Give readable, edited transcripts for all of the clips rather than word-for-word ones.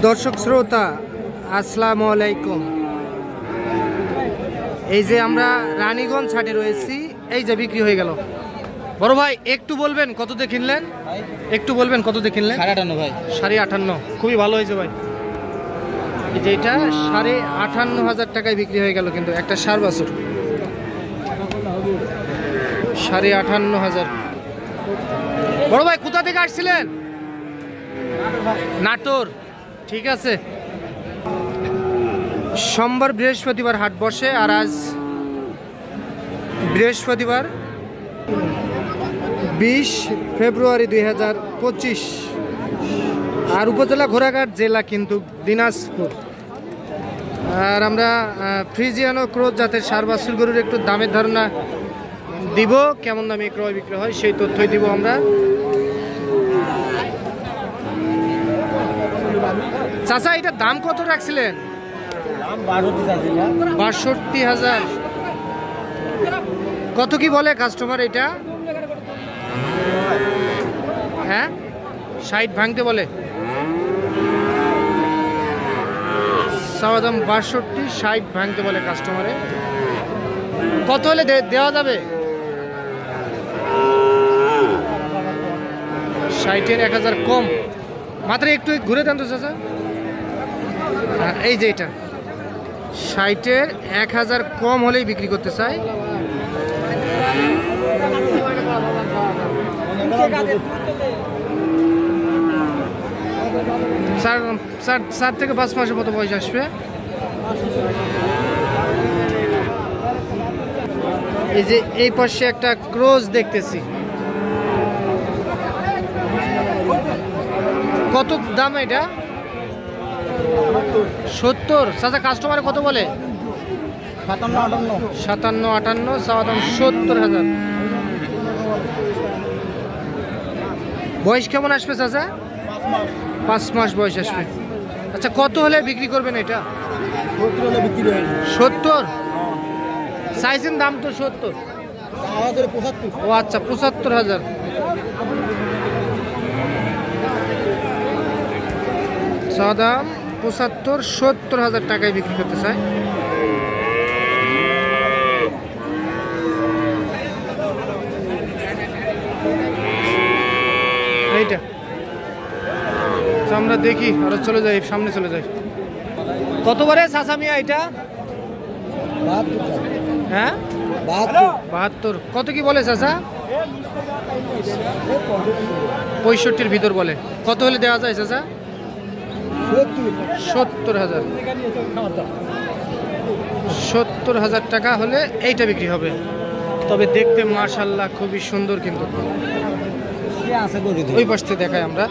দর্শক শ্রোতা আসসালামু আলাইকুম। এই যে আমরা রানীগঞ্জ হাটে রয়েছি, এই যে বিক্রি হয়ে গেল। বড় ভাই একটু বলবেন কততে কিনলেন? একটু বলবেন কততে কিনলেন? 58 ভাই। 58,500, খুবই ভালো হয়েছে ভাই। এই যে এটা 58,500 টাকায় বিক্রি হয়ে গেল, কিন্তু একটা ষাঁড় বাছুর 58,500। বড় ভাই কোথা থেকে আসছিলেন? নাটোর, ঠিক আছে। সোমবার বৃহস্পতিবার হাট বসে, আর আজ বৃহস্পতিবার 20 ফেব্রুয়ারি 2025, আর উপজেলা ঘোড়াঘাট, জেলা কিন্তু দিনাজপুর। আর আমরা ফ্রিজিয়ান ও ক্রোজ জাতের ষাঁড় বাছুর গরুর একটু দামের ধারণা দিব, কেমন দামে ক্রয় বিক্রয় হয় সেই তথ্যই দিব আমরা। চাচা এটার দাম কত রাখছিলেন? 62,000। কত কি বলে কাস্টমার এটা? হ্যাঁ 60 ভাঙতে বলে। চাওয়া দাম 62, 60 ভাঙতে বলে কাস্টমারে। কত হলে দেওয়া যাবে? 60-এর 1000 কম, মাত্র একটু ঘুরে দেন তো চাচা। এই যে এটা 60-এর 1000 কম হলেই বিক্রি করতে চাই। চার থেকে 5 মাসের মতো পয়সা আসবে। এই যে এই পাশে একটা ক্রোজ দেখতেছি, কত দাম এটা? 70। চাচা কাস্টমারে কত বলে? 57-58, চাওয়া দাম 70,000। বয়স কেমন আসবে চাচা? 5 মাস বয়স আসবে। আচ্ছা কত হলে বিক্রি করবেন এটা? 70 চাইছেন দাম তো 70। ও আচ্ছা 75,000। চাওয়া দাম 75-70,000 টাকায় বিক্রি করতে চায়। এইটা আমরা দেখি, আরো চলে যাই, সামনে চলে যাই। কত বারে চাচা মিয়া এটা? হ্যাঁ 72। কত কি বলে চাচা? 65-এর ভিতর বলে। কত হলে দেওয়া যায় চাচা? 70,000। 70,000 টাকা হলে এইটা বিক্রি হবে। তবে দেখতে মাশাআল্লাহ খুবই সুন্দর, কিন্তু ওই পাশে দেখায় আমরা।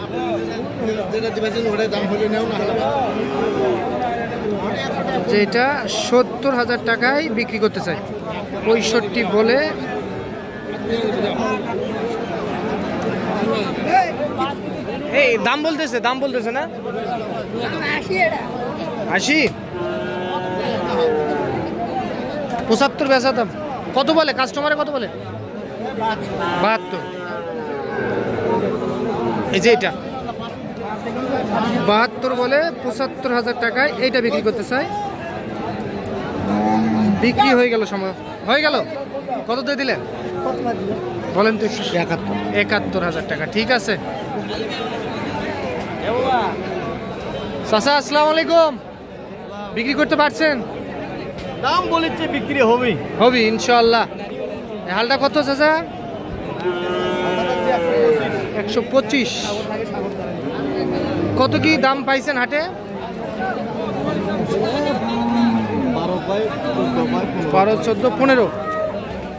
যেটা 70,000 টাকায় বিক্রি করতে চাই, 65 বলে। এই দাম বলতেছে না? 80, 75 বেচা দাম। কত বলে কাস্টমারে? কত বলে? 72। এই যে এটা 72 বলে, 75,000 টাকায় এইটা বিক্রি করতে চাই। বিক্রি হয়ে গেল, সময় হয়ে গেল। কত দিয়ে দিলেন বলেন তো? 71,000 টাকা। ঠিক আছে চাচা আসসালামু আলাইকুম। বিক্রি করতে পারছেন? দাম বলেছে বিক্রি হবে ইনশাআল্লাহ। হালটা কত চাচা? 125। কত কি দাম পাইছেন হাটে? 12, 14, 15।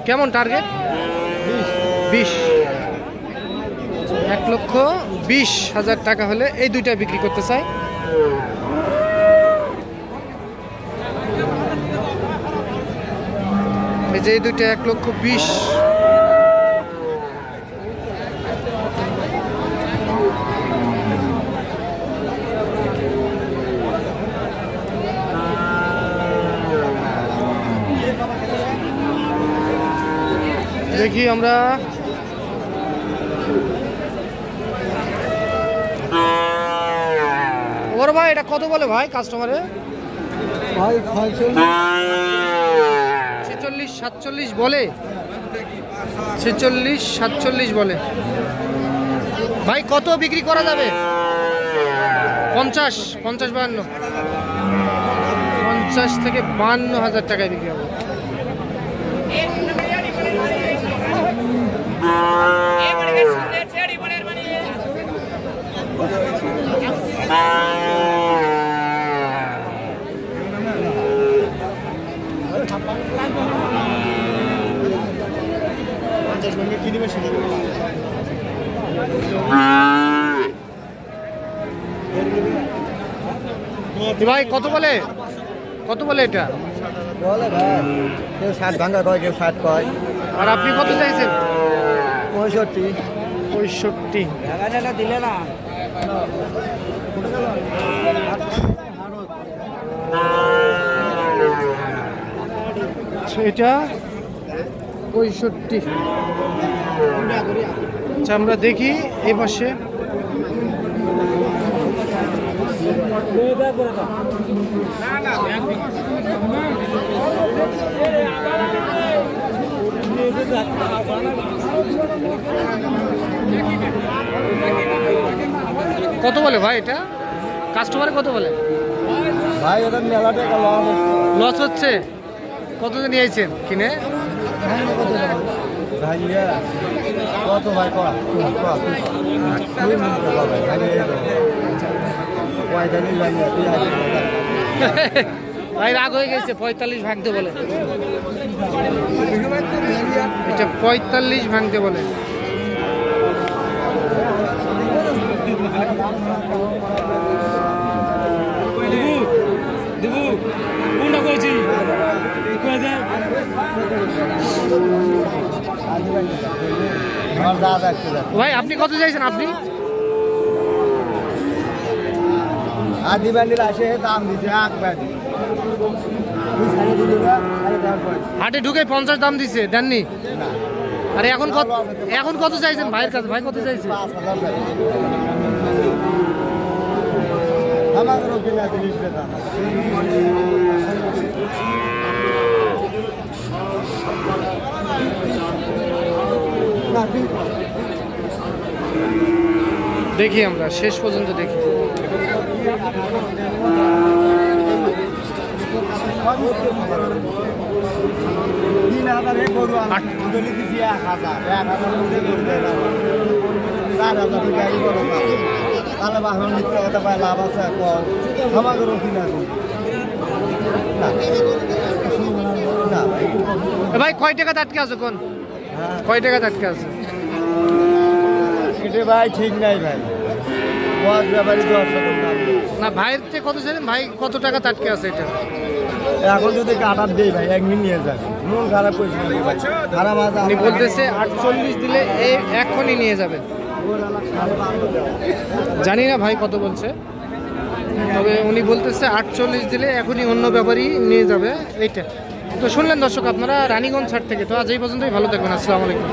কেমন টার্গেট? 20। 1,20,000 টাকা হলে এই দুইটা বিক্রি করতে চাই। এই যে এই দুইটা 1,20,000। দেখি আমরা বড় ভাই এটা কত বলে ভাই কাস্টমারে? ভাই 46 47 বলে, 46 47 বলে। ভাই কত বিক্রি করা যাবে? 50 50 52 50 থেকে 52,000 টাকায় বিক্রি হবে। ভাই কত বলে, কত বলে এটা? বলে ভাই কেউ 60 ভাঙা কয়, কেউ 60 কয়। আর আপনি কত চাইছেন? 65 65 দিলে না। এটা 65। আচ্ছা আমরা দেখি এই পাশে। কত বলে ভাই এটা? কাস্টমারে কত বলে ভাই? ওটা মেলা টাকা লস হচ্ছে। কত নিয়েছেন কিনে? ভাই কত ভাই? ভাই রাগ হয়ে গেছে, 45 ভাঙতে বলে। এটা 45 ভাঙতে বলে। ভাই আপনি কত চাইছেন? আপনি আদি বান্ডিল আসে দাম দিছে হাটে ঢুকে 50 দাম দিছে, দেননি? আরে এখন কত, এখন কত চাইছেন ভাইয়ের কাছে? ভাই কত চাইছে? দেখি আমরা শেষ পর্যন্ত দেখি। ভাই কয় টাকা আটকে আছে? কোন কয় টাকা আটকে আছে? এটা ভাই ঠিক নাই ভাই। না ভাইয়ের থেকে কত চাইছেন? ভাই কত টাকা আটকে আছে এটা? এখন যদি কাটার দেই ভাই একদিন নিয়ে যাবে, মন খারাপ করছে। উনি বলতেছে 48 দিলে এই এখনই নিয়ে যাবেন। জানি না ভাই কত বলছে, তবে উনি বলতেছে 48 দিলে এখনই অন্য ব্যাপারই নিয়ে যাবে। এইটা তো শুনলেন দর্শক আপনারা রানীগঞ্জ হাট থেকে। তো আজ এই পর্যন্তই, ভালো থাকবেন, আসসালামু আলাইকুম।